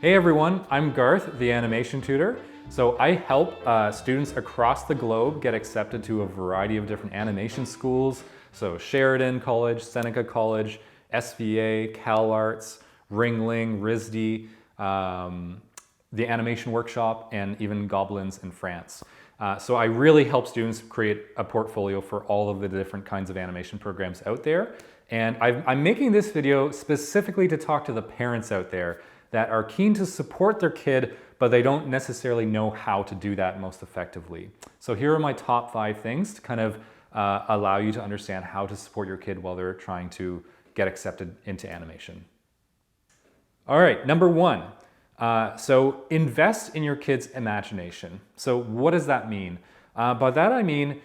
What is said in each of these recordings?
Hey everyone, I'm Garth, the Animation Tutor. So I help students across the globe get accepted to a variety of different animation schools. So Sheridan College, Seneca College, SVA, CalArts, Ringling, RISD, the Animation Workshop, and even Gobelins in France. So I really help students create a portfolio for all of the different kinds of animation programs out there. And I'm making this video specifically to talk to the parents out there that are keen to support their kid, but they don't necessarily know how to do that most effectively. So here are my top 5 things to kind of allow you to understand how to support your kid while they're trying to get accepted into animation. All right, number 1. So invest in your kid's imagination. So what does that mean? By that I mean,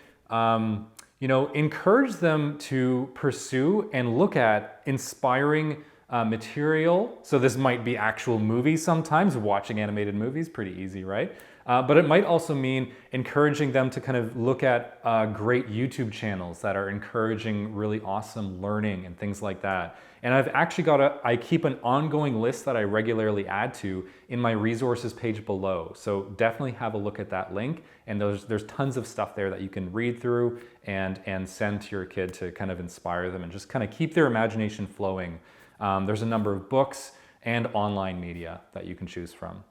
encourage them to pursue and look at inspiring material. So this might be actual movies sometimes, watching animated movies, pretty easy, right? But it might also mean encouraging them to kind of look at great YouTube channels that are encouraging really awesome learning and things like that. And I've actually I keep an ongoing list that I regularly add to in my resources page below. So definitely have a look at that link. And there's tons of stuff there that you can read through and send to your kid to kind of inspire them and just kind of keep their imagination flowing. There's a number of books and online media that you can choose from.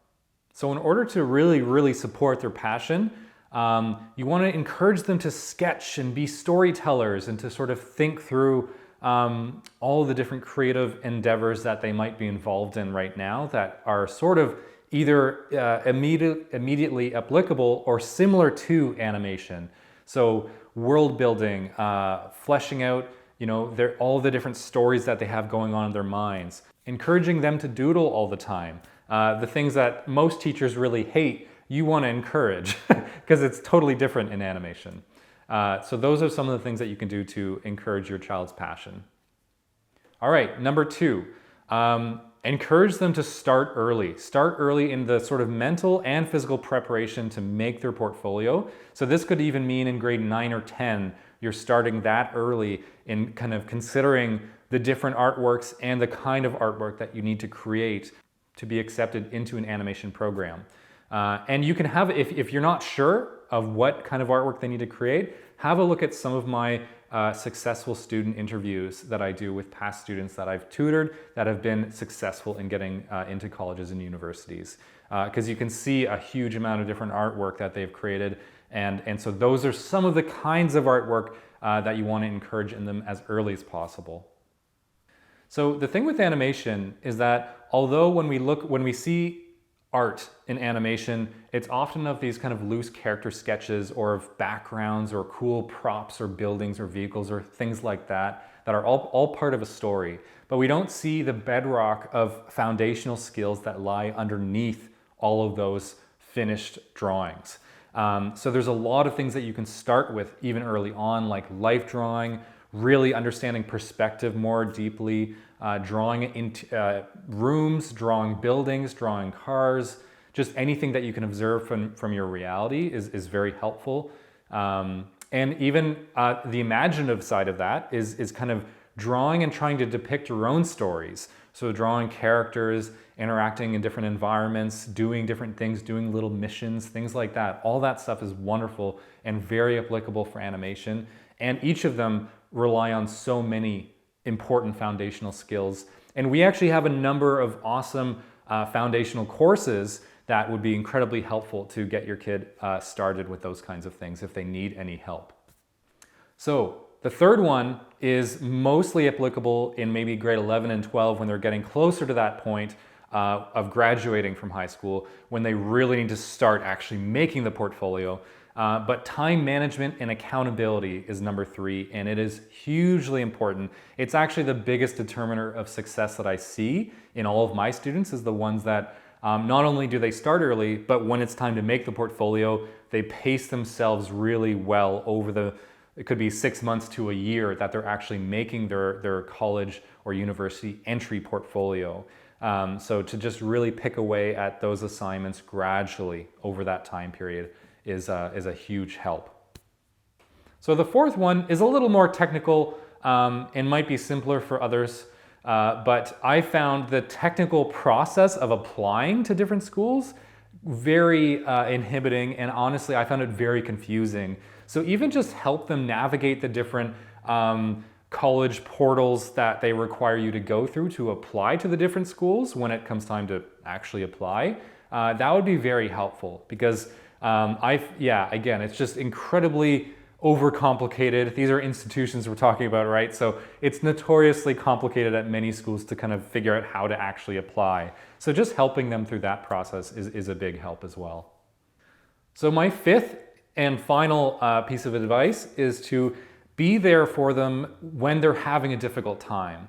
So in order to really support their passion, you want to encourage them to sketch and be storytellers and to sort of think through all the different creative endeavors that they might be involved in right now that are sort of either immediately applicable or similar to animation. So world building, fleshing out all the different stories that they have going on in their minds, encouraging them to doodle all the time. The things that most teachers really hate, you want to encourage because it's totally different in animation. So those are some of the things that you can do to encourage your child's passion. All right, number 2, encourage them to start early. Start early in the sort of mental and physical preparation to make their portfolio. So this could even mean in grade 9 or 10, you're starting that early in kind of considering the different artworks and the kind of artwork that you need to create to be accepted into an animation program. And you can have, if you're not sure of what kind of artwork they need to create, have a look at some of my successful student interviews that I do with past students that I've tutored that have been successful in getting into colleges and universities. Because you can see a huge amount of different artwork that they've created. And so those are some of the kinds of artwork that you want to encourage in them as early as possible. So the thing with animation is that although when we see art in animation, it's often of these kind of loose character sketches or of backgrounds or cool props or buildings or vehicles or things like that that are all part of a story. But we don't see the bedrock of foundational skills that lie underneath all of those finished drawings. So there's a lot of things that you can start with even early on, like life drawing, really understanding perspective more deeply, drawing into rooms, drawing buildings, drawing cars, just anything that you can observe from your reality is very helpful. And even the imaginative side of that is kind of drawing and trying to depict your own stories. So drawing characters, interacting in different environments, doing different things, doing little missions, things like that. All that stuff is wonderful and very applicable for animation. And each of them rely on so many important foundational skills. And we actually have a number of awesome foundational courses that would be incredibly helpful to get your kid started with those kinds of things if they need any help. So the third one is mostly applicable in maybe grade 11 and 12 when they're getting closer to that point of graduating from high school, when they really need to start actually making the portfolio. But time management and accountability is number 3, and it is hugely important. It's actually the biggest determiner of success that I see in all of my students, is the ones that not only do they start early, but when it's time to make the portfolio, they pace themselves really well over it could be 6 months to a year that they're actually making their college or university entry portfolio. So to just really pick away at those assignments gradually over that time period is a huge help. So the fourth one is a little more technical and might be simpler for others. But I found the technical process of applying to different schools very inhibiting, and honestly, I found it very confusing. So even just help them navigate the different college portals that they require you to go through to apply to the different schools when it comes time to actually apply, that would be very helpful because again, it's just incredibly overcomplicated. These are institutions we're talking about, right? So it's notoriously complicated at many schools to kind of figure out how to actually apply. So just helping them through that process is a big help as well. So my fifth and final piece of advice is to be there for them when they're having a difficult time.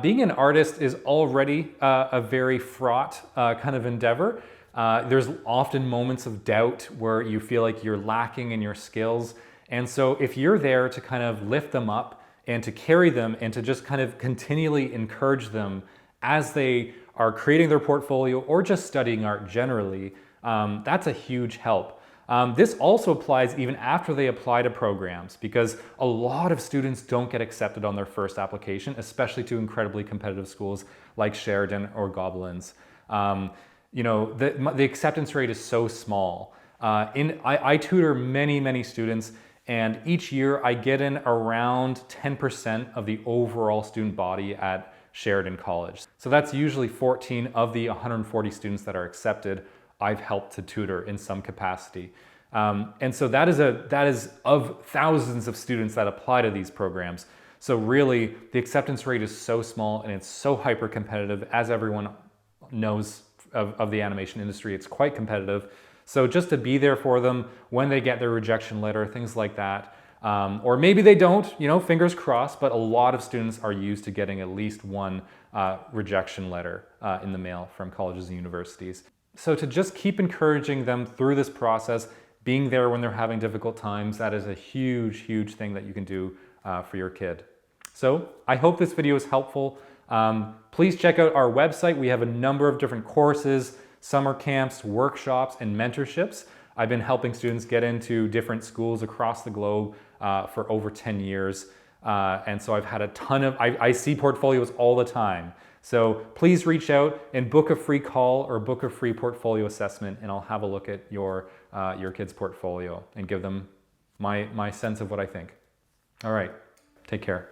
Being an artist is already a very fraught kind of endeavor. There's often moments of doubt where you feel like you're lacking in your skills. And so if you're there to kind of lift them up and to carry them and to just kind of continually encourage them as they are creating their portfolio or just studying art generally, that's a huge help. This also applies even after they apply to programs because a lot of students don't get accepted on their first application, especially to incredibly competitive schools like Sheridan or Gobelins. The acceptance rate is so small. I tutor many students, and each year I get in around 10% of the overall student body at Sheridan College. So that's usually 14 of the 140 students that are accepted I've helped to tutor in some capacity. And so that is of thousands of students that apply to these programs. So really, the acceptance rate is so small and it's so hyper competitive. As everyone knows of the animation industry, it's quite competitive. So just to be there for them when they get their rejection letter, things like that. Or maybe they don't, fingers crossed, but a lot of students are used to getting at least one rejection letter in the mail from colleges and universities. So to just keep encouraging them through this process, being there when they're having difficult times, that is a huge thing that you can do for your kid. So I hope this video is helpful. Please check out our website. We have a number of different courses, summer camps, workshops, and mentorships. I've been helping students get into different schools across the globe for over 10 years. And so I've had a ton of, I see portfolios all the time. So please reach out and book a free call or book a free portfolio assessment, and I'll have a look at your kid's portfolio and give them my sense of what I think. All right, take care.